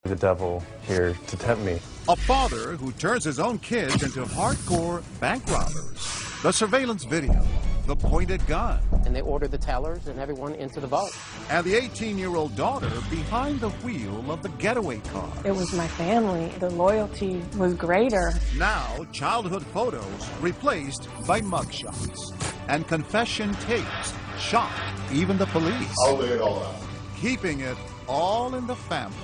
The devil here to tempt me. A father who turns his own kids into hardcore bank robbers. The surveillance video, the pointed gun. And they ordered the tellers and everyone into the vault. And the 18-year-old daughter behind the wheel of the getaway car. It was my family. The loyalty was greater. Now, childhood photos replaced by mugshots. And confession tapes shocked even the police. I'll lay it all out. Keeping it all in the family.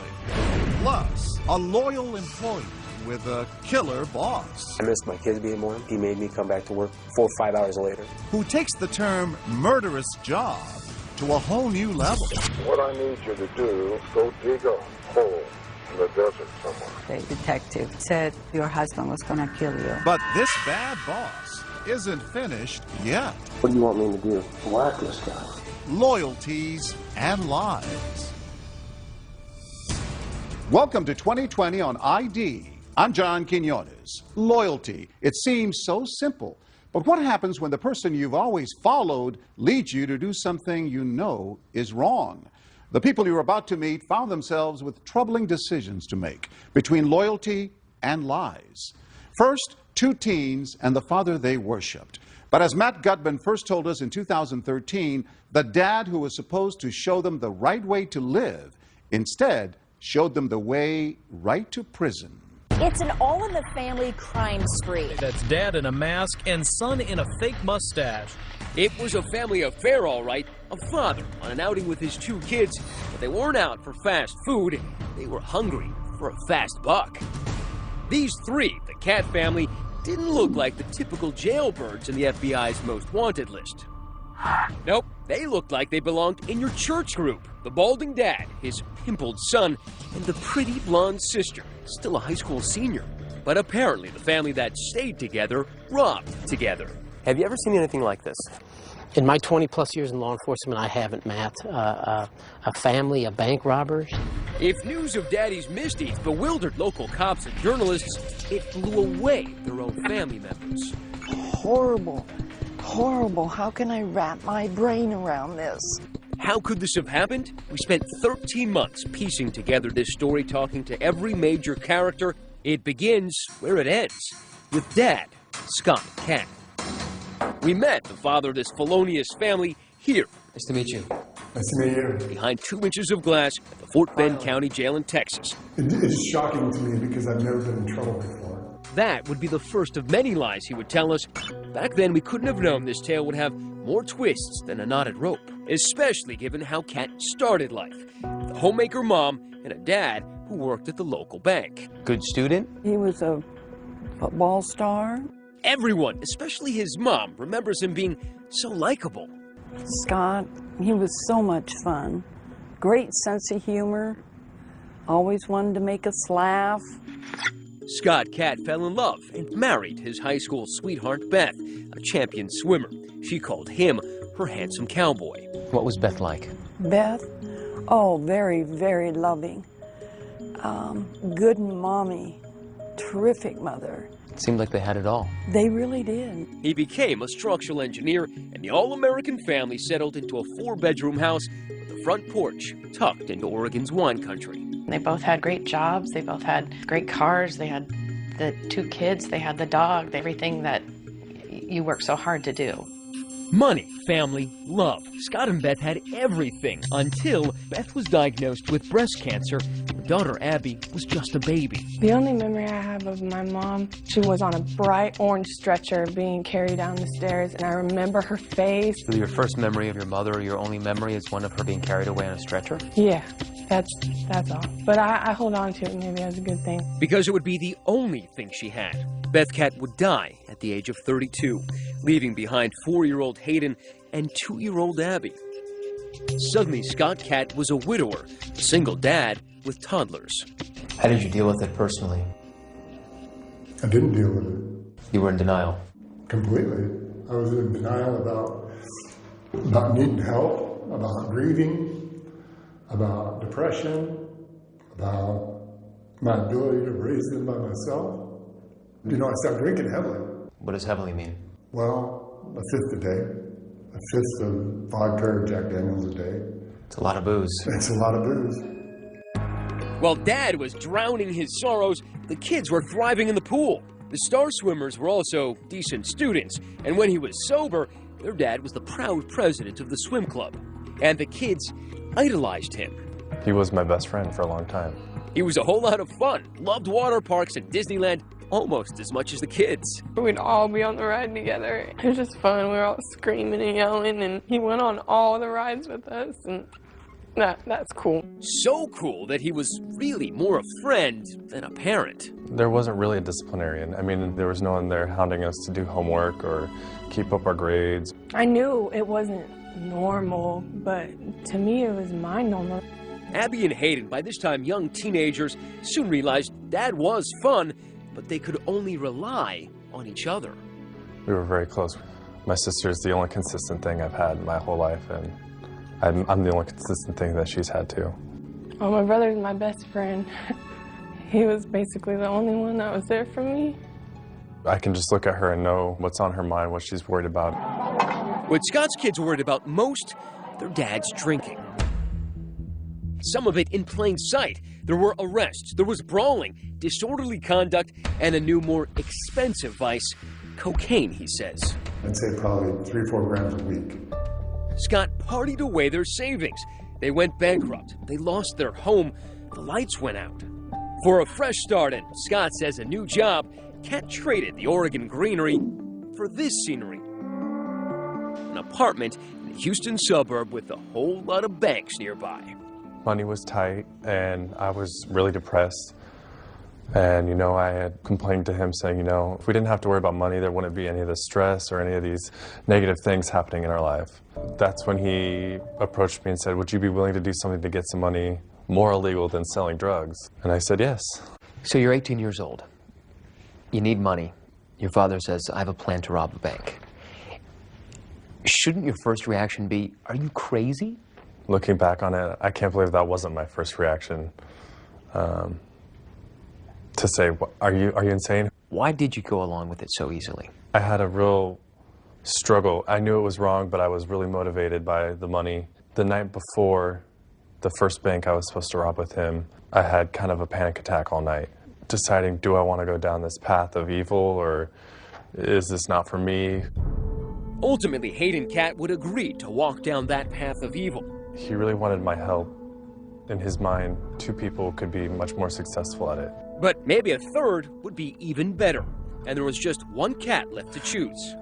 Plus, a loyal employee with a killer boss. I missed my kids being born. He made me come back to work 4 or 5 hours later. Who takes the term murderous job to a whole new level. What I need you to do, go dig a hole in the desert somewhere. The detective said your husband was going to kill you. But this bad boss isn't finished yet. What do you want me to do? Whack this guy. Loyalties and Lies. Welcome to 2020 on ID. I'm John Quinones. Loyalty. It seems so simple. But what happens when the person you've always followed leads you to do something you know is wrong? The people you're about to meet found themselves with troubling decisions to make between loyalty and lies. First, 2 teens and the father they worshipped. But as Matt Gutman first told us in 2013, the dad who was supposed to show them the right way to live instead showed them the way right to prison. It's an all-in-the-family crime spree. That's dad in a mask and son in a fake mustache. It was a family affair, all right. A father on an outing with his 2 kids, but they weren't out for fast food. They were hungry for a fast buck. These 3, the Cat family, didn't look like the typical jailbirds in the FBI's most wanted list. Nope, they looked like they belonged in your church group. The balding dad, his pimpled son, and the pretty blonde sister, still a high school senior. But apparently the family that stayed together robbed together. Have you ever seen anything like this? In my 20-plus years in law enforcement, I haven't, Matt. A family of bank robbers. If news of Daddy's misdeeds bewildered local cops and journalists, it blew away their own family members. Horrible. Horrible. How can I wrap my brain around this? How could this have happened? We spent 13 months piecing together this story, talking to every major character. It begins where it ends, with Dad, Scott Cat. We met the father of this felonious family here. Nice to meet you. Nice to meet you. Behind 2 inches of glass at the Fort Bend County Jail in Texas. It is shocking to me because I've never been in trouble before. That would be the first of many lies he would tell us. Back then, we couldn't have known this tale would have more twists than a knotted rope, especially given how Cat started life. The homemaker mom and a dad who worked at the local bank. Good student? He was a football star. Everyone, especially his mom, remembers him being so likable. Scott, he was so much fun. Great sense of humor. Always wanted to make us laugh. Scott Cat fell in love and married his high school sweetheart, Beth, a champion swimmer. She called him her handsome cowboy. What was Beth like? Beth? Oh, very, very loving. Good mommy. Terrific mother. It seemed like they had it all. They really did. He became a structural engineer, and the all-American family settled into a 4-bedroom house with a front porch tucked into Oregon's wine country. They both had great jobs. They both had great cars. They had the 2 kids. They had the dog. Everything that you work so hard to do. Money, family, love. Scott and Beth had everything until Beth was diagnosed with breast cancer. Her daughter, Abby, was just a baby. The only memory I have of my mom, she was on a bright orange stretcher being carried down the stairs, and I remember her face. So your first memory of your mother, or your only memory, is one of her being carried away on a stretcher? Yeah, that's all. But I hold on to it, maybe as a good thing. Because it would be the only thing she had. Beth Cat would die at the age of 32, leaving behind 4-year-old Hayden and 2-year-old Abby. Suddenly, Scott Cat was a widower, a single dad with toddlers. How did you deal with it personally? I didn't deal with it. You were in denial? Completely. I was in denial about needing help, about grieving, about depression, about my ability to raise them by myself. You know, I started drinking heavily. What does heavily mean? Well, a fifth a day. A fifth of vodka or Jack Daniels a day. It's a lot of booze. It's a lot of booze. While Dad was drowning his sorrows, the kids were thriving in the pool. The star swimmers were also decent students, and when he was sober, their dad was the proud president of the swim club. And the kids idolized him. He was my best friend for a long time. He was a whole lot of fun, loved water parks and Disneyland almost as much as the kids. We'd all be on the ride together. It was just fun. We were all screaming and yelling, and he went on all the rides with us, and that's cool. So cool that he was really more a friend than a parent. There wasn't really a disciplinarian. I mean, there was no one there hounding us to do homework or keep up our grades. I knew it wasn't normal, but to me it was my normal. Abby and Hayden, by this time young teenagers, soon realized Dad was fun, but they could only rely on each other. We were very close. My sister's the only consistent thing I've had my whole life, and I'm the only consistent thing that she's had too. Well, my brother's my best friend. He was basically the only one that was there for me. I can just look at her and know what's on her mind, what she's worried about. What Scott's kids worried about most, their dad's drinking. Some of it in plain sight. There were arrests, there was brawling, disorderly conduct, and a new, more expensive vice, cocaine, he says. I'd say probably 3 or 4 grams a week. Scott partied away their savings. They went bankrupt. They lost their home. The lights went out. For a fresh start, and Scott says a new job, Cat traded the Oregon greenery for this scenery. An apartment in a Houston suburb with a whole lot of banks nearby. Money was tight, and I was really depressed. And, you know, I had complained to him saying, you know, if we didn't have to worry about money, there wouldn't be any of the stress or any of these negative things happening in our life. That's when he approached me and said, would you be willing to do something to get some money more illegal than selling drugs? And I said, yes. So you're 18 years old. You need money. Your father says, I have a plan to rob a bank. Shouldn't your first reaction be, are you crazy? Looking back on it, I can't believe that wasn't my first reaction. To say, are you insane? Why did you go along with it so easily? I had a real struggle. I knew it was wrong, but I was really motivated by the money. The night before the first bank I was supposed to rob with him, I had kind of a panic attack all night, deciding, do I want to go down this path of evil, or is this not for me? Ultimately, Hayden Cat would agree to walk down that path of evil. He really wanted my help. In his mind, 2 people could be much more successful at it. But maybe a third would be even better. And there was just one cat left to choose.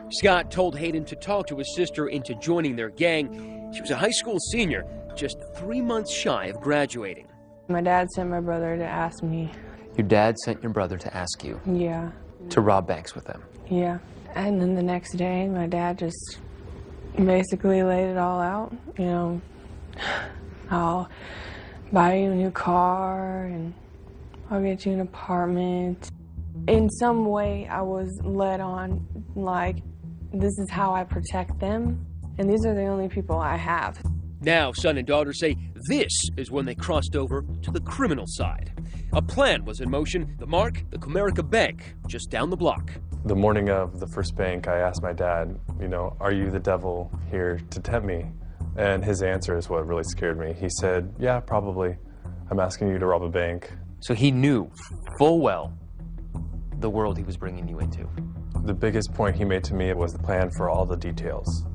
Scott told Hayden to talk to his sister into joining their gang. She was a high school senior, just 3 months shy of graduating. My dad sent my brother to ask me. Your dad sent your brother to ask you? Yeah. To rob banks with them? Yeah. And then the next day, my dad just basically laid it all out. You know, I'll buy you a new car, and I'll get you an apartment. In some way, I was led on, like, this is how I protect them, and these are the only people I have. Now, son and daughter say this is when they crossed over to the criminal side. A plan was in motion, the mark, the Comerica Bank, just down the block. The morning of the first bank, I asked my dad, you know, are you the devil here to tempt me? And his answer is what really scared me. He said, yeah, probably. I'm asking you to rob a bank. So he knew full well the world he was bringing you into. The biggest point he made to me was the plan for all the details.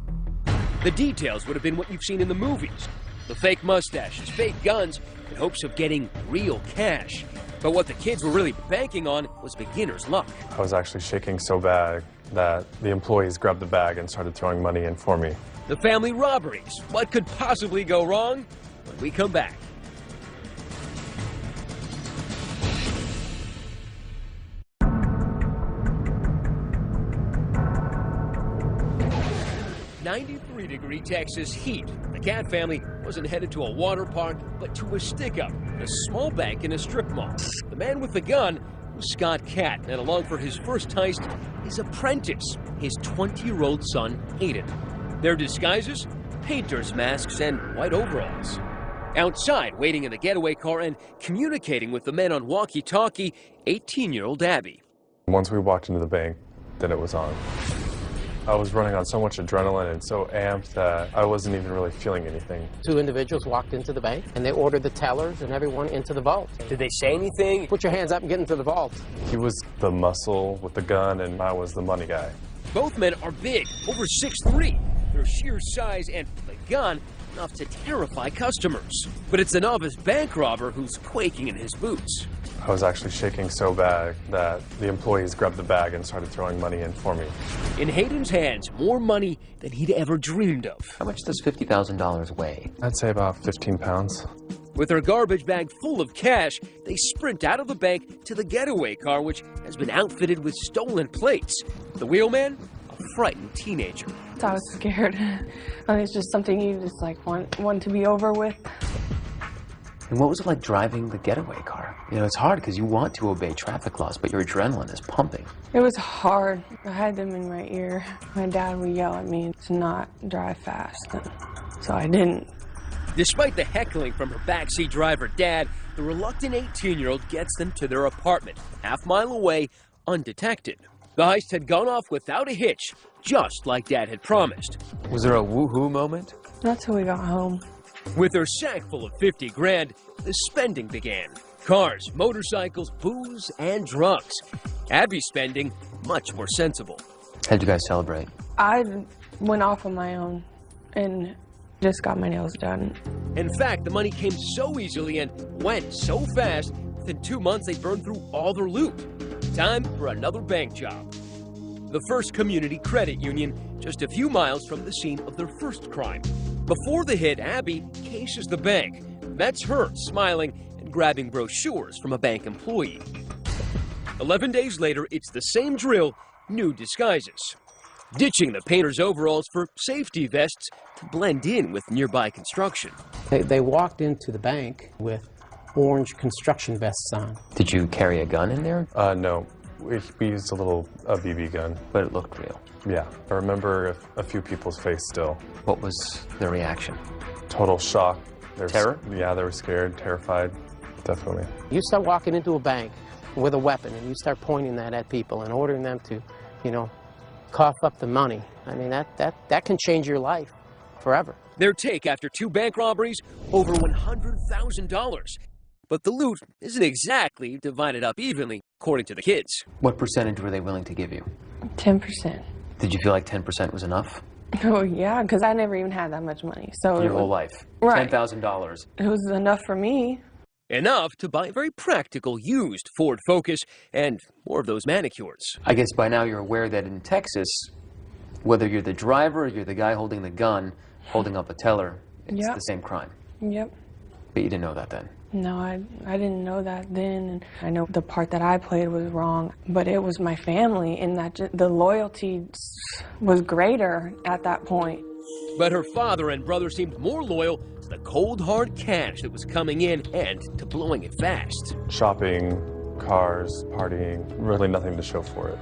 The details would have been what you've seen in the movies. The fake mustaches, fake guns, in hopes of getting real cash. But what the kids were really banking on was beginner's luck. I was actually shaking so bad that the employees grabbed the bag and started throwing money in for me. The family robberies. What could possibly go wrong? When we come back. .93-degree Texas heat. The Cat family wasn't headed to a water park, but to a stick-up, a small bank in a strip mall. The man with the gun was Scott Cat, and along for his first heist, his apprentice, his 20-year-old son, Hayden. Their disguises? Painters' masks and white overalls. Outside, waiting in the getaway car and communicating with the men on walkie-talkie, 18-year-old Abby. Once we walked into the bank, then it was on. I was running on so much adrenaline and so amped that I wasn't even really feeling anything. Two individuals walked into the bank, and they ordered the tellers and everyone into the vault. Did they say anything? Put your hands up and get into the vault. He was the muscle with the gun, and I was the money guy. Both men are big, over 6'3". Their sheer size and the gun enough to terrify customers. But it's the novice bank robber who's quaking in his boots. I was actually shaking so bad that the employees grabbed the bag and started throwing money in for me. In Hayden's hands, more money than he'd ever dreamed of. How much does $50,000 weigh? I'd say about 15 pounds. With their garbage bag full of cash, they sprint out of the bank to the getaway car, which has been outfitted with stolen plates. The wheelman, a frightened teenager. I was scared. It's just something you just like want to be over with. And what was it like driving the getaway car? You know, it's hard because you want to obey traffic laws, but your adrenaline is pumping. It was hard. I had them in my ear. My dad would yell at me to not drive fast, so I didn't. Despite the heckling from her backseat driver dad, the reluctant 18-year-old gets them to their apartment, half-mile away, undetected. The heist had gone off without a hitch, just like Dad had promised. Was there a woohoo moment? Not till we got home. With her sack full of 50 grand, the spending began. Cars, motorcycles, booze, and drugs. Abby's spending much more sensible. How'd you guys celebrate? I went off on my own and just got my nails done. In fact, the money came so easily and went so fast, within 2 months they burned through all their loot. Time for another bank job. The First Community Credit Union, just a few miles from the scene of their first crime. Before the hit, Abby cases the bank. That's her smiling and grabbing brochures from a bank employee. 11 days later, it's the same drill, new disguises. Ditching the painter's overalls for safety vests to blend in with nearby construction. They walked into the bank with orange construction vests on. Did you carry a gun in there? No. We used a BB gun. But it looked real. Yeah. I remember a few people's face still. What was their reaction? Total shock. Terror? Yeah, they were scared, terrified, definitely. You start walking into a bank with a weapon and you start pointing that at people and ordering them to, you know, cough up the money. I mean, that can change your life forever. Their take after 2 bank robberies, over $100,000. But the loot isn't exactly divided up evenly, according to the kids. What percentage were they willing to give you? 10%. Did you feel like 10% was enough? Oh, yeah, because I never even had that much money. So Your whole life? Right. $10,000. It was enough for me. Enough to buy a very practical used Ford Focus and more of those manicures. I guess by now you're aware that in Texas, whether you're the driver or you're the guy holding the gun, holding up a teller, it's the same crime. Yep. But you didn't know that then? No, I didn't know that then. And I know the part that I played was wrong, but it was my family, and that the loyalty was greater at that point. But her father and brother seemed more loyal to the cold, hard cash that was coming in and to blowing it fast. Shopping, cars, partying, really nothing to show for it.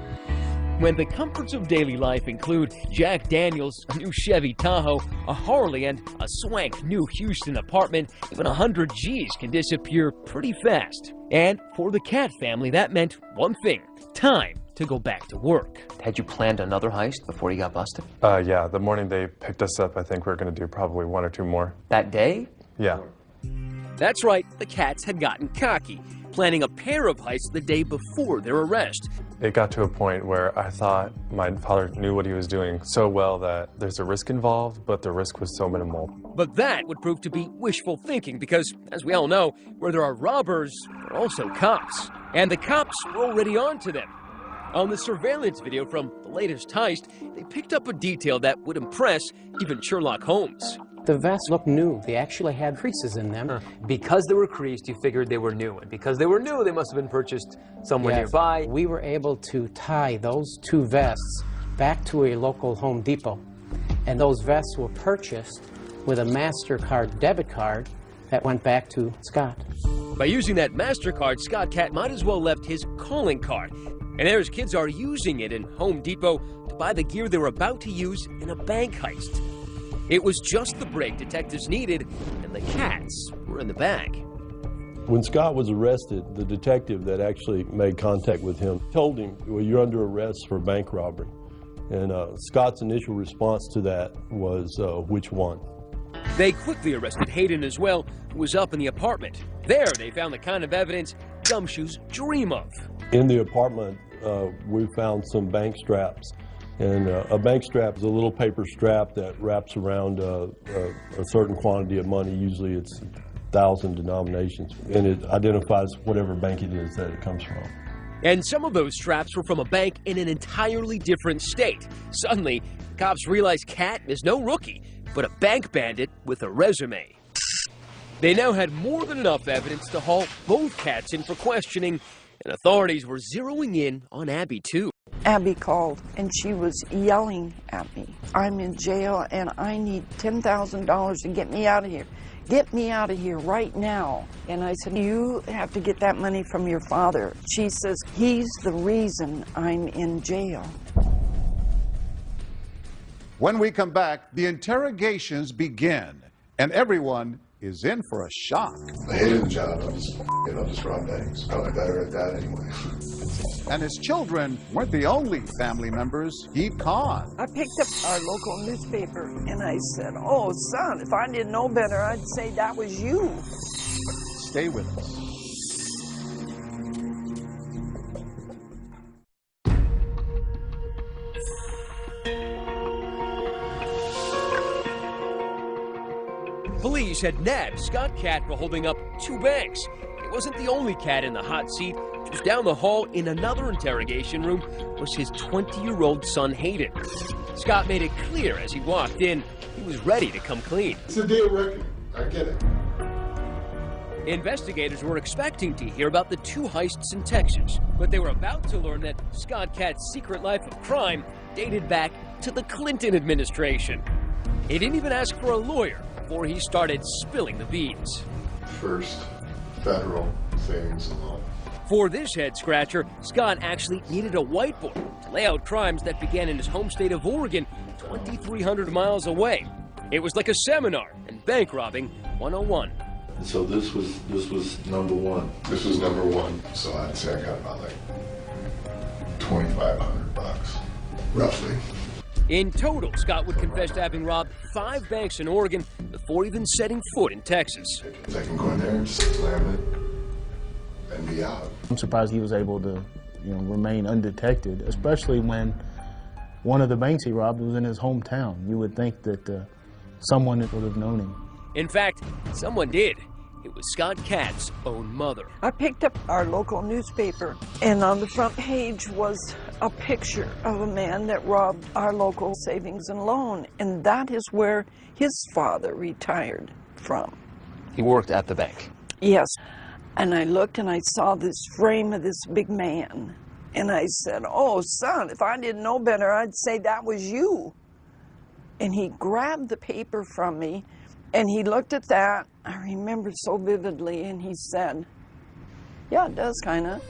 When the comforts of daily life include Jack Daniels, a new Chevy Tahoe, a Harley, and a swank new Houston apartment, even 100 G's can disappear pretty fast. And for the Cat family, that meant one thing: time to go back to work. Had you planned another heist before you got busted? Yeah, the morning they picked us up, I think we were going to do probably 1 or 2 more. That day? Yeah. That's right, the Cats had gotten cocky, planning a pair of heists the day before their arrest. It got to a point where I thought my father knew what he was doing so well that there's a risk involved, but the risk was so minimal. But that would prove to be wishful thinking because, as we all know, where there are robbers, there are also cops. And the cops were already on to them. On the surveillance video from the latest heist, they picked up a detail that would impress even Sherlock Holmes. The vests looked new. They actually had creases in them. Because they were creased, you figured they were new. And because they were new, they must have been purchased somewhere nearby. We were able to tie those 2 vests back to a local Home Depot. And those vests were purchased with a MasterCard debit card that went back to Scott. By using that MasterCard, Scott Cat might as well left his calling card. And there his kids are using it in Home Depot to buy the gear they were about to use in a bank heist. It was just the break detectives needed, and the Cats were in the bag. When Scott was arrested, the detective that actually made contact with him told him, well, you're under arrest for bank robbery. And Scott's initial response to that was, which one? They quickly arrested Hayden as well, who was up in the apartment. There, they found the kind of evidence gumshoes dream of. In the apartment, we found some bank straps. And a bank strap is a little paper strap that wraps around a certain quantity of money. Usually it's 1,000 denominations. And it identifies whatever bank it is that it comes from. And some of those straps were from a bank in an entirely different state. Suddenly, cops realized Cat is no rookie, but a bank bandit with a resume. They now had more than enough evidence to haul both Cats in for questioning, and authorities were zeroing in on Abby, too. Abby called, and she was yelling at me. I'm in jail, and I need $10,000 to get me out of here. Get me out of here right now. And I said, you have to get that money from your father. She says, he's the reason I'm in jail. When we come back, the interrogations begin, and everyone is in for a shock. I hated the job. I'll just rob banks. Probably better at that anyway. And his children weren't the only family members he'd conned. I picked up our local newspaper, and I said, oh, son, if I didn't know better, I'd say that was you. Stay with us. Police had nabbed Scott Cat for holding up 2 banks. He wasn't the only cat in the hot seat. Just down the hall in another interrogation room was his 20-year-old son, Hayden. Scott made it clear as he walked in, he was ready to come clean. It's a deal reckoning. I get it. Investigators were expecting to hear about the 2 heists in Texas, but they were about to learn that Scott Cat's secret life of crime dated back to the Clinton administration. He didn't even ask for a lawyer before he started spilling the beans. First, federal savings and loan. For this head-scratcher, Scott actually needed a whiteboard to lay out crimes that began in his home state of Oregon, 2,300 miles away. It was like a seminar in bank robbing 101. So this was number 1. This was number 1, so I'd say I got about like $2,500, roughly. In total, Scott would confess to having robbed 5 banks in Oregon before even setting foot in Texas. I can go in there and just slam it and be out. I'm surprised he was able to, remain undetected, especially when one of the banks he robbed was in his hometown. You would think that someone would have known him. In fact, someone did. It was Scott Cat's own mother. I picked up our local newspaper, and on the front page was a picture of a man that robbed our local savings and loan, and that is where his father retired from. He worked at the bank? Yes. And I looked and I saw this frame of this big man, and I said, oh, son, if I didn't know better, I'd say that was you. And he grabbed the paper from me, and he looked at that, I remember so vividly, and he said, yeah, it does kind of.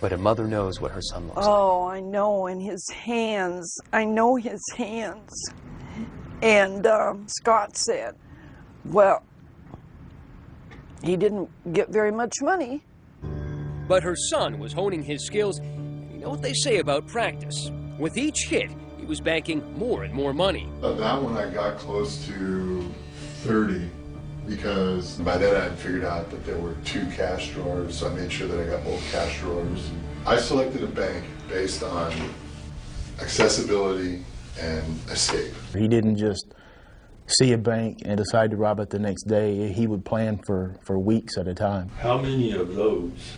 But a mother knows what her son looks like. Oh, I know, and his hands, I know his hands. And Scott said, well, he didn't get very much money. But her son was honing his skills, and you know what they say about practice. With each hit, he was banking more and more money. That one I got close to 30, because by then I had figured out that there were 2 cash drawers, so I made sure that I got both cash drawers. I selected a bank based on accessibility and escape. He didn't just see a bank and decide to rob it the next day. He would plan for weeks at a time. How many of those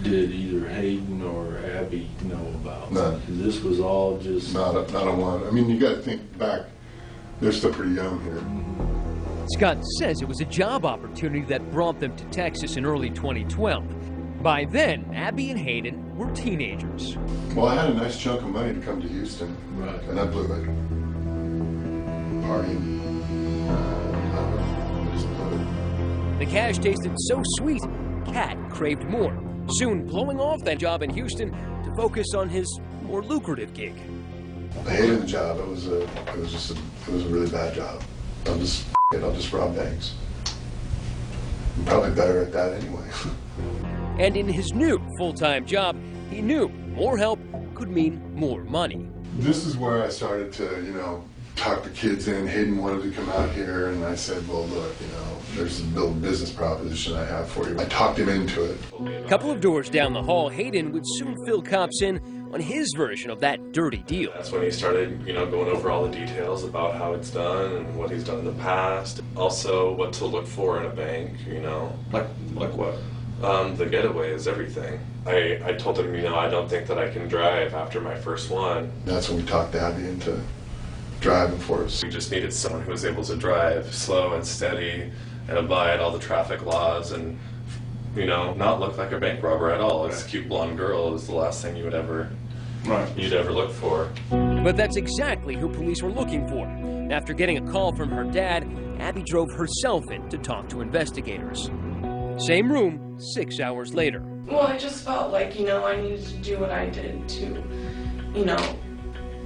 did either Hayden or Abby know about? None. This was all just... Not a one. I mean, you got to think back. They're still pretty young here. Scott says it was a job opportunity that brought them to Texas in early 2012. By then, Abby and Hayden were teenagers. Well, I had a nice chunk of money to come to Houston, right, and I blew it. Partying. I just blew it. The cash tasted so sweet, Cat craved more, soon blowing off that job in Houston to focus on his more lucrative gig. I hated the job. It was a really bad job. I'll just rob banks. I'm probably better at that anyway. And in his new full-time job, he knew more help could mean more money. This is where I started to, you know, talk the kids in. Hayden wanted to come out here, and I said, well, look, you know, there's a business proposition I have for you. I talked him into it. A couple of doors down the hall, Hayden would soon fill cops in on his version of that dirty deal. That's when he started, you know, going over all the details about how it's done and what he's done in the past. Also, what to look for in a bank, you know. Like what? The getaway is everything. I told him, you know, I don't think that I can drive after my first one. That's when we talked Abby into driving for us. We just needed someone who was able to drive slow and steady and abide all the traffic laws and, you know, not look like a bank robber at all. This cute blonde girl is the last thing you'd ever look for. But that's exactly who police were looking for. After getting a call from her dad, Abby drove herself in to talk to investigators. Same room, 6 hours later. Well, I just felt like, you know, I needed to do what I did to, you know,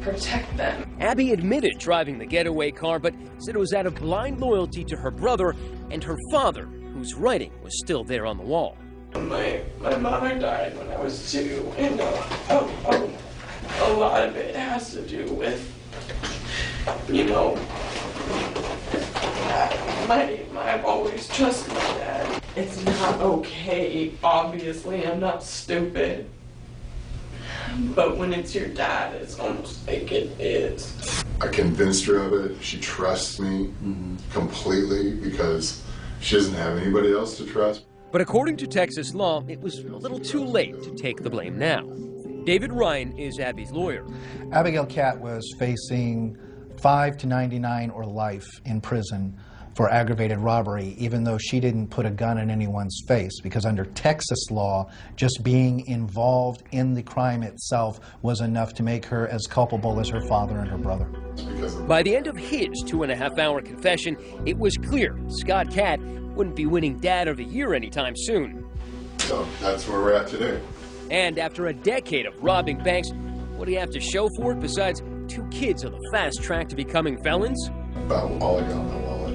protect them. Abby admitted driving the getaway car, but said it was out of blind loyalty to her brother and her father, whose writing was still there on the wall. My mother died when I was 2, and a lot of it has to do with, you know, I've always trusted my dad. It's not okay, obviously, I'm not stupid. But when it's your dad, it's almost like it is. I convinced her of it. She trusts me completely because she doesn't have anybody else to trust. But according to Texas law, it was a little too late to take the blame now. David Ryan is Abby's lawyer. Abigail Catt was facing 5 to 99 or life in prison for aggravated robbery, even though she didn't put a gun in anyone's face, because under Texas law, just being involved in the crime itself was enough to make her as culpable as her father and her brother. By the end of his 2.5-hour confession, it was clear Scott Catt wouldn't be winning Dad of the Year anytime soon. So that's where we're at today. And after a decade of robbing banks, what do you have to show for it besides 2 kids on the fast track to becoming felons? About all I got in my wallet.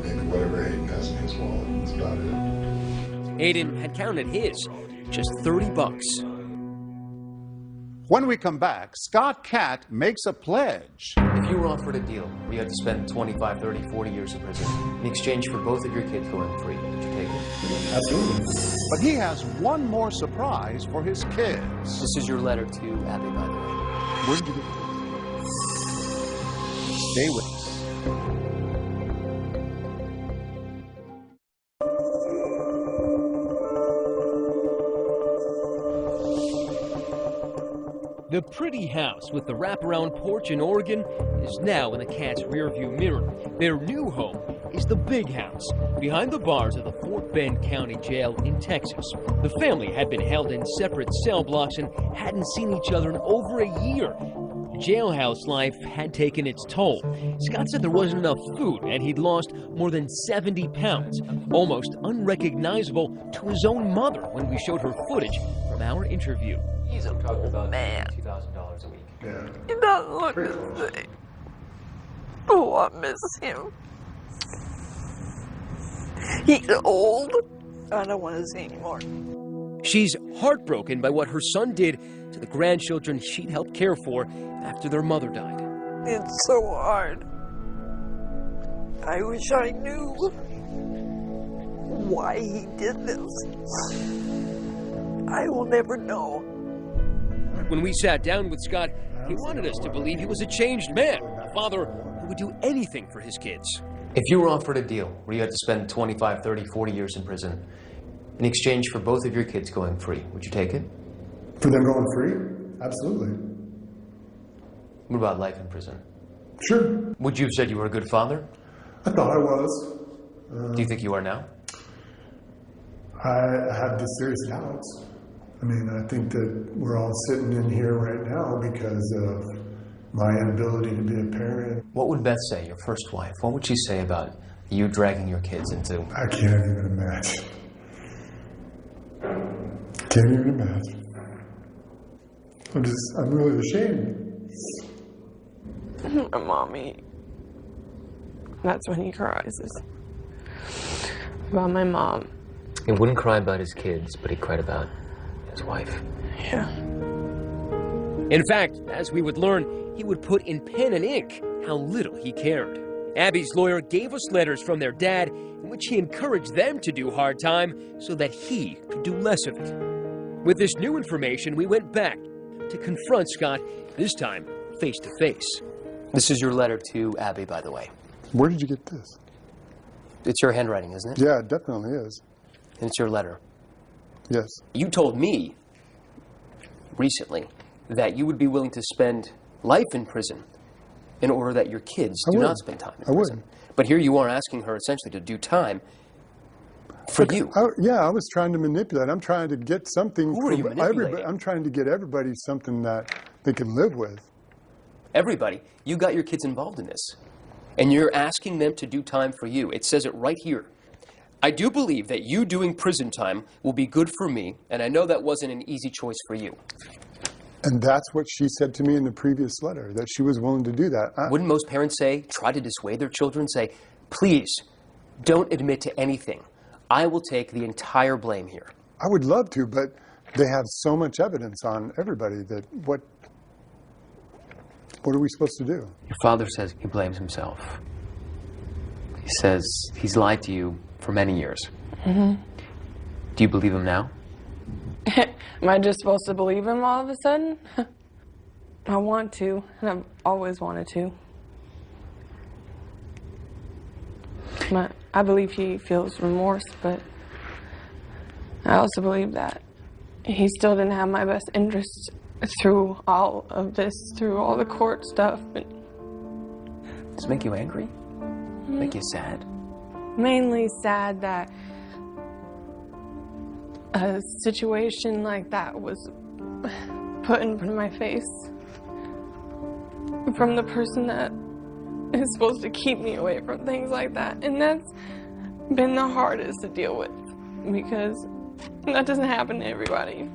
Maybe whatever Hayden has in his wallet. That's about it. Hayden had counted his, just $30. When we come back, Scott Catt makes a pledge. If you were offered a deal where you had to spend 25, 30, 40 years in prison in exchange for both of your kids going free, would you take it? Absolutely. But he has one more surprise for his kids. This is your letter to Abby, by the way. Where did you get this? Stay with us. The pretty house with the wraparound porch in Oregon is now in the Cat's rearview mirror. Their new home is the big house behind the bars of the Fort Bend County Jail in Texas. The family had been held in separate cell blocks and hadn't seen each other in over a year. Jailhouse life had taken its toll. Scott said there wasn't enough food and he'd lost more than 70 pounds, almost unrecognizable to his own mother when we showed her footage from our interview. He's talking about $2,000 a week. Yeah. He doesn't look the same. Oh, I miss him. He's old. I don't want to see anymore. She's heartbroken by what her son did to the grandchildren she'd helped care for after their mother died. It's so hard. I wish I knew why he did this. I will never know. When we sat down with Scott, he wanted us to believe he was a changed man, a father who would do anything for his kids. If you were offered a deal where you had to spend 25, 30, 40 years in prison in exchange for both of your kids going free, would you take it? For them going free? Absolutely. What about life in prison? Sure. Would you have said you were a good father? I thought I was. Do you think you are now? I have the serious doubts. I mean, I think that we're all sitting in here right now because of my inability to be a parent. What would Beth say, your first wife? What would she say about you dragging your kids into... I can't even imagine. Can't even imagine. I'm really ashamed. Mommy. That's when he cries. About my mom. He wouldn't cry about his kids, but he cried about his wife. Yeah. In fact, as we would learn, he would put in pen and ink how little he cared. Abby's lawyer gave us letters from their dad in which he encouraged them to do hard time so that he could do less of it. With this new information, we went back to confront Scott, this time face to face. This is your letter to Abby, by the way. Where did you get this? It's your handwriting, isn't it? Yeah, it definitely is. And it's your letter. Yes. You told me recently that you would be willing to spend life in prison in order that your kids do not spend time in prison. But here you are asking her essentially to do time for you. I was trying to manipulate. I'm trying to get something Who are you manipulating? I'm trying to get everybody something that they can live with. Everybody, you got your kids involved in this. And you're asking them to do time for you. It says it right here. I do believe that you doing prison time will be good for me, and I know that wasn't an easy choice for you. And that's what she said to me in the previous letter, that she was willing to do that. Wouldn't most parents say, try to dissuade their children, say, please, don't admit to anything. I will take the entire blame here. I would love to, but they have so much evidence on everybody that what are we supposed to do? Your father says he blames himself. He says he's lied to you for many years. Mm-hmm. Do you believe him now? Am I just supposed to believe him all of a sudden? I want to, and I've always wanted to. But I believe he feels remorse, but I also believe that he still didn't have my best interests through all of this, through all the court stuff. But does it make you angry? Make you sad? Mainly sad that a situation like that was put in front of my face from the person that is supposed to keep me away from things like that. And that's been the hardest to deal with because that doesn't happen to everybody.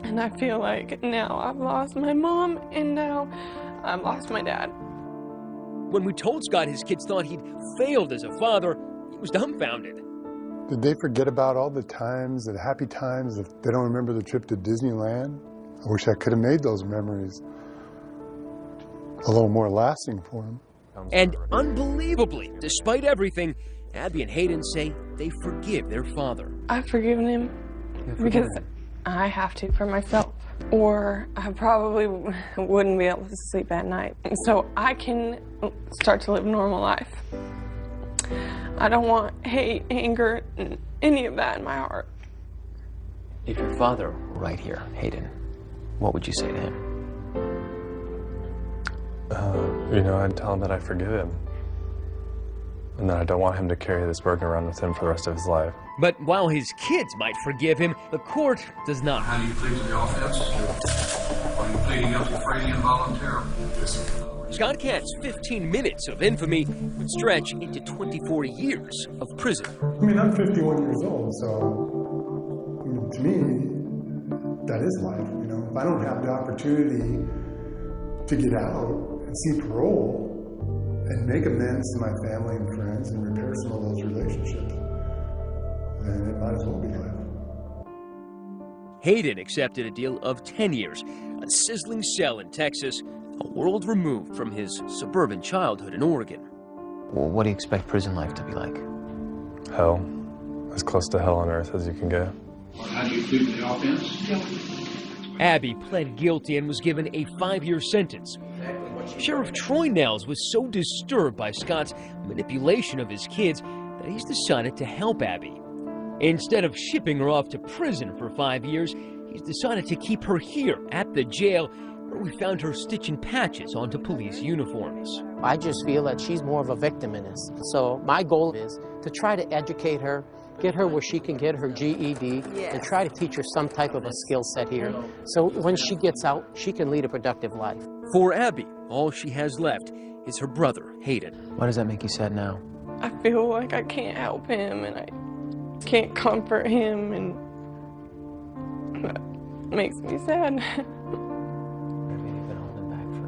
And I feel like now I've lost my mom and now I've lost my dad. When we told Scott his kids thought he'd failed as a father, he was dumbfounded. Did they forget about all the times, the happy times, if they don't remember the trip to Disneyland? I wish I could have made those memories a little more lasting for them. And unbelievably, despite everything, Abby and Hayden say they forgive their father. I've forgiven him because I have to for myself, or I probably wouldn't be able to sleep at night. So I can start to live a normal life. I don't want hate, anger, any of that in my heart. If your father were right here, Hayden, what would you say to him? I'd tell him that I forgive him. And that I don't want him to carry this burden around with him for the rest of his life. But while his kids might forgive him, the court does not. How do you plead to the offense? Are you pleading guilty freely and voluntarily? Scott Katz's 15 minutes of infamy would stretch into 24 years of prison. I mean, I'm 51 years old, so to me, that is life. If I don't have the opportunity to get out and see parole and make amends to my family and friends and repair some of those relationships, then it might as well be life. Hayden accepted a deal of 10 years, a sizzling cell in Texas, a world removed from his suburban childhood in Oregon. Well, what do you expect prison life to be like? Hell. As close to hell on earth as you can get. How do you plead to the offense? Abby pled guilty and was given a 5-year sentence. Sheriff Troy Nels was so disturbed by Scott's manipulation of his kids that he's decided to help Abby. Instead of shipping her off to prison for 5 years, he's decided to keep her here at the jail, where we found her stitching patches onto police uniforms. I just feel that she's more of a victim in this. So my goal is to try to educate her, get her where she can get her GED, and try to teach her some type of a skill set here. So when she gets out, she can lead a productive life. For Abby, all she has left is her brother, Hayden. Why does that make you sad now? I feel like I can't help him and I can't comfort him, and that makes me sad.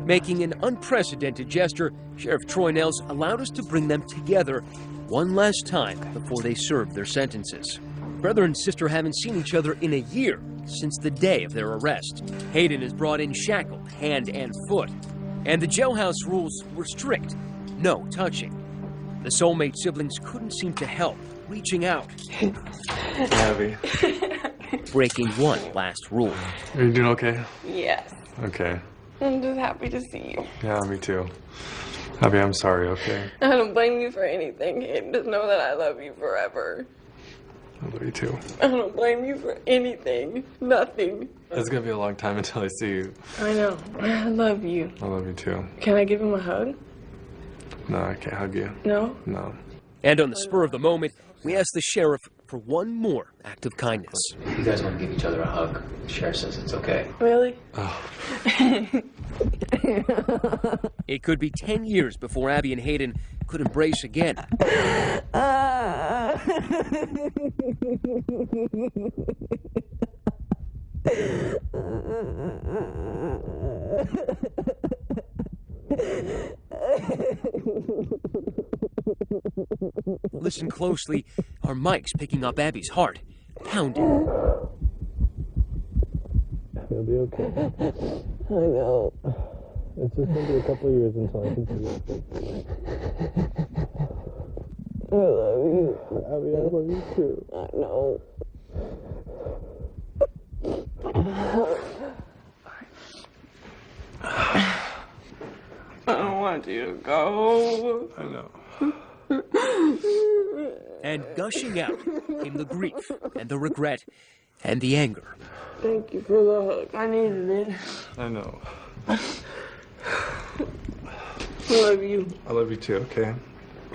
Making an unprecedented gesture, Sheriff Troy Nels allowed us to bring them together one last time before they served their sentences. Brother and sister haven't seen each other in a year, since the day of their arrest. Hayden is brought in shackled, hand and foot. And the jailhouse rules were strict. No touching. The soulmate siblings couldn't seem to help, reaching out. Abby. Breaking one last rule. Are you doing okay? Yes. Okay. I'm just happy to see you. Yeah, me too. Abby, I'm sorry, okay? I don't blame you for anything, Hayden. Just know that I love you forever. I love you too. I don't blame you for anything. Nothing. It's gonna be a long time until I see you. I know. I love you. I love you too. Can I give him a hug? No, I can't hug you. No? No. And on the spur of the moment, we asked the sheriff for one more act of kindness. You guys want to give each other a hug. The sheriff says it's okay. Really? Oh. It could be 10 years before Abby and Hayden could embrace again. Listen closely. Our mic's picking up Abby's heart, pounding. It'll be okay. I know. It's just going to be a couple of years until I can see it. I love you. Abby, I love you too. I know. I don't want you to go. I know. And gushing out came the grief and the regret and the anger. Thank you for the hug. I needed it. I know. I love you. I love you too, okay?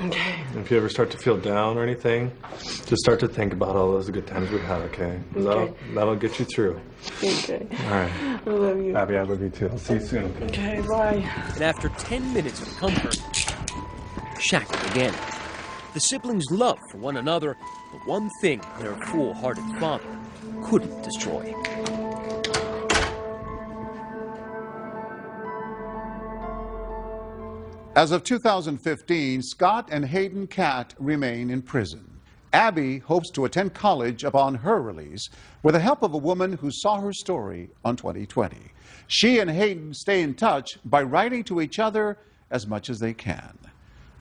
Okay. If you ever start to feel down or anything, just start to think about all those good times we've had, okay? Okay. That'll get you through. Okay. All right. I love you. Abby, I love you too. I'll see you soon, okay? Okay, bye. And after 10 minutes of comfort, shackled again. The siblings' love for one another, the one thing their fool-hearted father couldn't destroy. As of 2015, Scott and Hayden Catt remain in prison. Abby hopes to attend college upon her release with the help of a woman who saw her story on 2020. She and Hayden stay in touch by writing to each other as much as they can.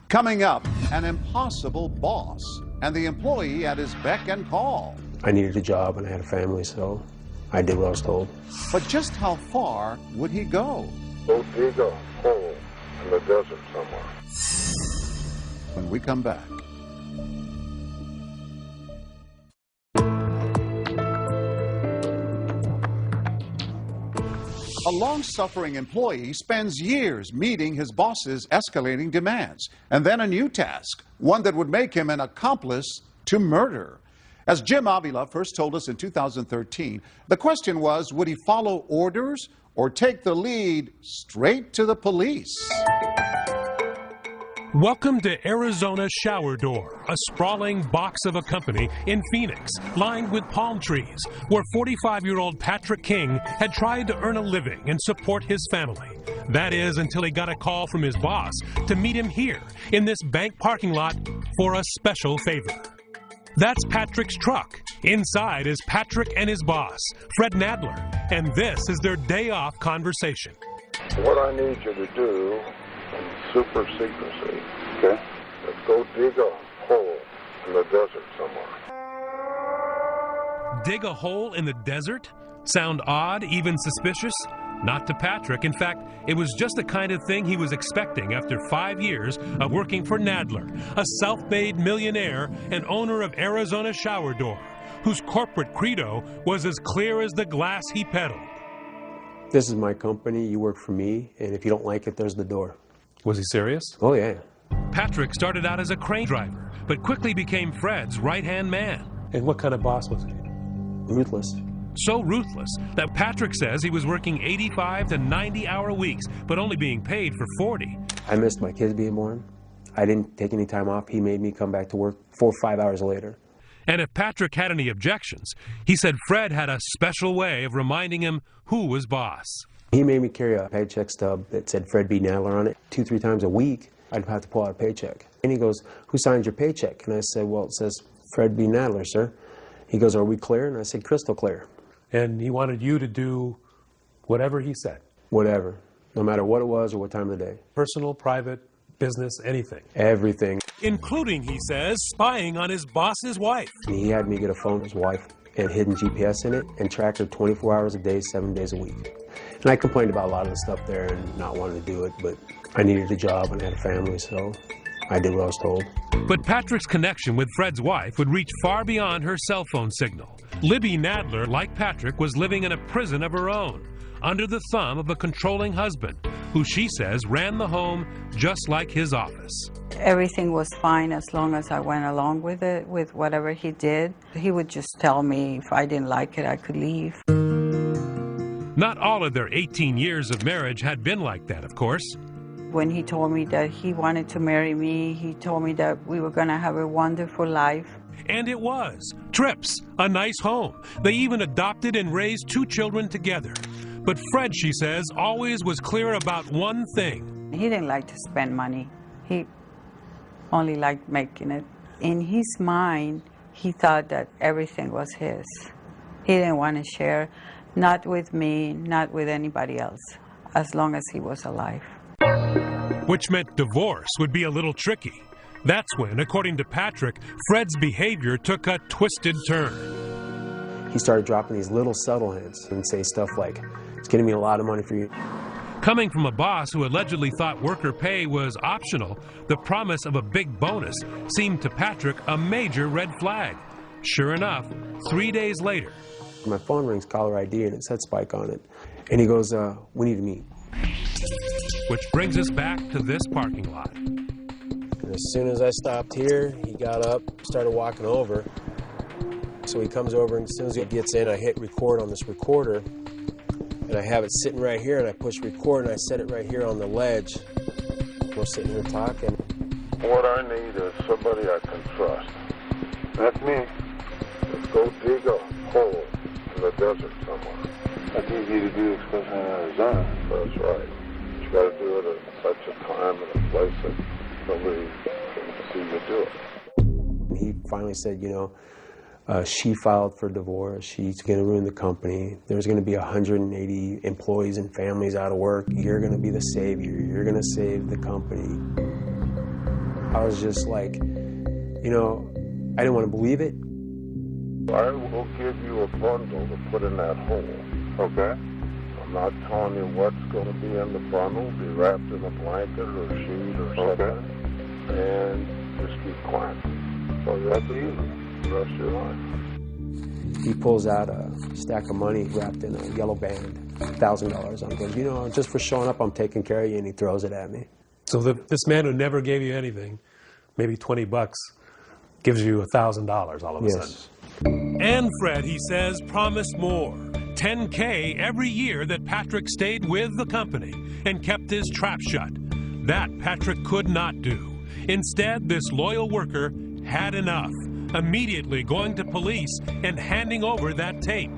Coming up, an impossible boss and the employee at his beck and call. I needed a job and I had a family, so I did what I was told. But just how far would he go? Go dig a hole in the desert somewhere. When we come back. A long-suffering employee spends years meeting his boss's escalating demands, and then a new task, one that would make him an accomplice to murder. As Jim Avila first told us in 2013, the question was, would he follow orders or take the lead straight to the police? Welcome to Arizona Shower Door, a sprawling box of a company in Phoenix, lined with palm trees, where 45-year-old Patrick King had tried to earn a living and support his family. That is, until he got a call from his boss to meet him here in this bank parking lot for a special favor. That's Patrick's truck. Inside is Patrick and his boss, Fred Nadler, and this is their day-off conversation. What I need you to do in super secrecy, okay? Let's go dig a hole in the desert somewhere. Dig a hole in the desert? Sound odd, even suspicious? Not to Patrick. In fact, it was just the kind of thing he was expecting after 5 years of working for Nadler, a self-made millionaire and owner of Arizona Shower Door, whose corporate credo was as clear as the glass he peddled. This is my company, you work for me, and if you don't like it, there's the door. Was he serious? Oh, yeah. Patrick started out as a crane driver, but quickly became Fred's right-hand man. And what kind of boss was he? Ruthless. So ruthless that Patrick says he was working 85 to 90-hour weeks, but only being paid for 40. I missed my kids being born. I didn't take any time off. He made me come back to work 4 or 5 hours later. And if Patrick had any objections, he said Fred had a special way of reminding him who was boss. He made me carry a paycheck stub that said Fred B. Nadler on it. 2-3 times a week, I'd have to pull out a paycheck. And he goes, "Who signs your paycheck?" And I said, "Well, it says Fred B. Nadler, sir." He goes, are we clear? And I said, crystal clear. And he wanted you to do whatever he said? Whatever, no matter what it was or what time of the day. Personal, private, business, anything? Everything. Including, he says, spying on his boss's wife. He had me get a phone with his wife and hidden GPS in it and track her 24 hours a day, 7 days a week. And I complained about a lot of the stuff there and not wanting to do it, but I needed a job and I had a family, so I did what I was told. But Patrick's connection with Fred's wife would reach far beyond her cell phone signal. Libby Nadler, like Patrick, was living in a prison of her own, under the thumb of a controlling husband, who she says ran the home just like his office. Everything was fine as long as I went along with it, with whatever he did. He would just tell me if I didn't like it, I could leave. Not all of their 18 years of marriage had been like that, of course. When he told me that he wanted to marry me, he told me that we were going to have a wonderful life. And it was. Trips, a nice home. They even adopted and raised 2 children together. But Fred, she says, always was clear about one thing. He didn't like to spend money. He only liked making it. In his mind, he thought that everything was his. He didn't want to share, not with me, not with anybody else, as long as he was alive. Which meant divorce would be a little tricky. That's when, according to Patrick, Fred's behavior took a twisted turn. He started dropping these little subtle hints and say stuff like, it's getting me a lot of money for you. Coming from a boss who allegedly thought worker pay was optional, the promise of a big bonus seemed to Patrick a major red flag. Sure enough, 3 days later. My phone rings, caller ID, and it said Spike on it. And he goes, we need to meet. Which brings us back to this parking lot. And as soon as I stopped here, he got up, started walking over. So he comes over, and as soon as he gets in, I hit record on this recorder. And I have it sitting right here, and I push record, and I set it right here on the ledge. We're sitting here talking. What I need is somebody I can trust. That's me. Let's go dig a hole in the desert somewhere. That's easy to do, especially in Arizona. That's right. You got to do it at such a time and a place that nobody can see you do it. And he finally said, you know, she filed for divorce. She's going to ruin the company. There's going to be 180 employees and families out of work. You're going to be the savior. You're going to save the company. I was just like, you know, I didn't want to believe it. I will give you a bundle to put in that hole, okay? I'm not telling you what's going to be in the bundle. Be wrapped in a blanket or a sheet or something. And just keep quiet. So you have to use it the rest of your life. He pulls out a stack of money wrapped in a yellow band, $1,000 on it. Goes, you know, just for showing up, I'm taking care of you, and he throws it at me. So this man who never gave you anything, maybe $20, gives you $1,000 all of a sudden. And Fred, he says, promised more. $10K every year that Patrick stayed with the company and kept his trap shut. That Patrick could not do. Instead, this loyal worker had enough, immediately going to police and handing over that tape.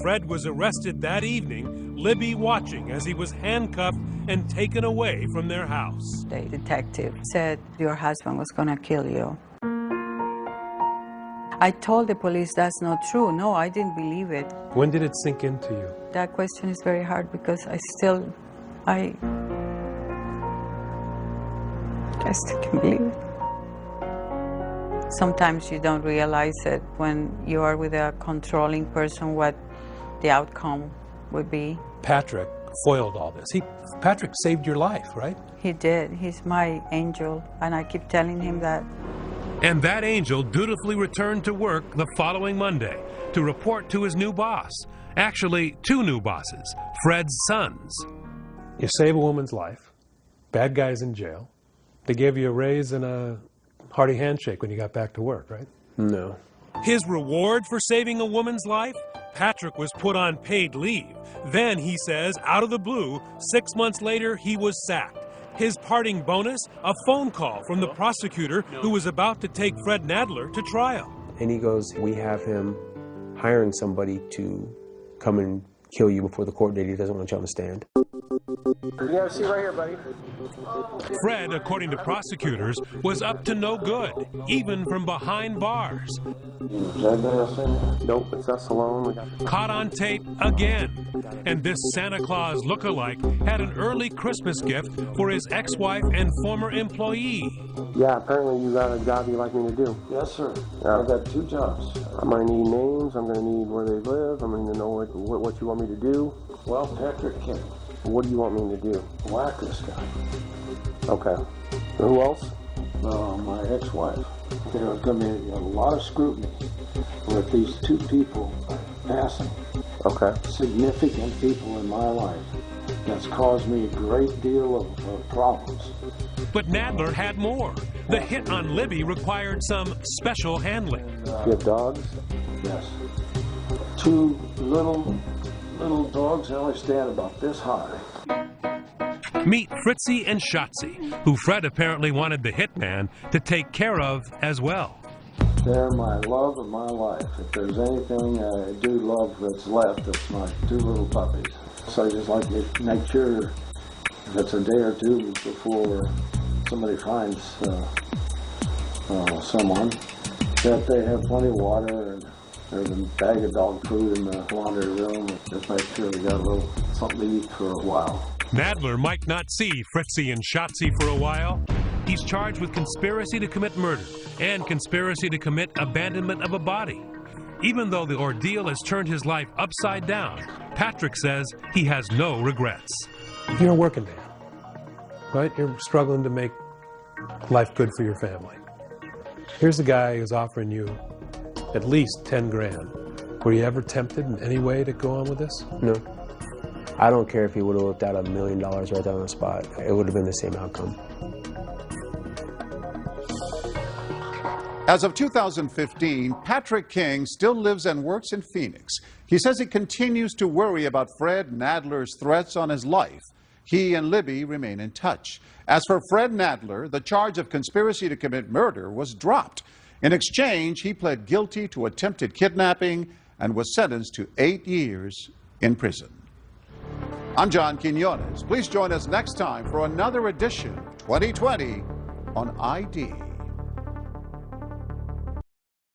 Fred was arrested that evening, Libby watching as he was handcuffed and taken away from their house. The detective said, your husband was going to kill you. I told the police that's not true. No, I didn't believe it. When did it sink into you? That question is very hard because I still can't believe it. Sometimes you don't realize it when you are with a controlling person what the outcome would be. Patrick foiled all this. Patrick saved your life, right? He did. He's my angel, and I keep telling him that. And that angel dutifully returned to work the following Monday to report to his new boss. Actually, 2 new bosses, Fred's sons. You save a woman's life. Bad guy's in jail. They gave you a raise and a hearty handshake when you got back to work, right? No. His reward for saving a woman's life? Patrick was put on paid leave. Then, he says, out of the blue, 6 months later, he was sacked. His parting bonus, a phone call from the prosecutor who was about to take Fred Nadler to trial. And he goes, we have him hiring somebody to come and kill you before the court date. He doesn't want you on the stand. You have a seat right here, buddy. Fred, according to prosecutors, was up to no good, even from behind bars. Nope, it's us alone. Caught on tape again. And this Santa Claus lookalike had an early Christmas gift for his ex-wife and former employee. Yeah, apparently you got a job you'd like me to do. Yes, sir. I've got 2 jobs. I'm going to need names. I'm going to need where they live. I'm going to know what you want me to do. Well, Patrick King. What do you want me to do? Whack this guy. Okay. Who else? My ex-wife. There's going to be a lot of scrutiny with these 2 people passing. Okay. Significant people in my life. That's caused me a great deal of problems. But Nadler had more. The hit on Libby required some special handling. You have dogs? Yes. 2 little dogs, they only stand about this high. Meet Fritzy and Shotzi, who Fred apparently wanted the hitman to take care of as well. They're my love of my life. If there's anything I do love that's left, it's my 2 little puppies. So I just like to make sure if it's a day or 2 before somebody finds someone, that they have plenty of water and there's a bag of dog food in the laundry room. Just make sure they got a little something to eat for a while. Nadler might not see Fritzy and Shotzi for a while. He's charged with conspiracy to commit murder and conspiracy to commit abandonment of a body. Even though the ordeal has turned his life upside down, Patrick says he has no regrets. You're a working man, right? You're struggling to make life good for your family. Here's a guy who's offering you at least 10 grand. Were you ever tempted in any way to go on with this? No. I don't care if he would have whipped out $1 million right there on the spot. It would have been the same outcome. As of 2015, Patrick King still lives and works in Phoenix. He says he continues to worry about Fred Nadler's threats on his life. He and Libby remain in touch. As for Fred Nadler, the charge of conspiracy to commit murder was dropped. In exchange, he pled guilty to attempted kidnapping and was sentenced to 8 years in prison. I'm John Quinones. Please join us next time for another edition of 2020 on ID.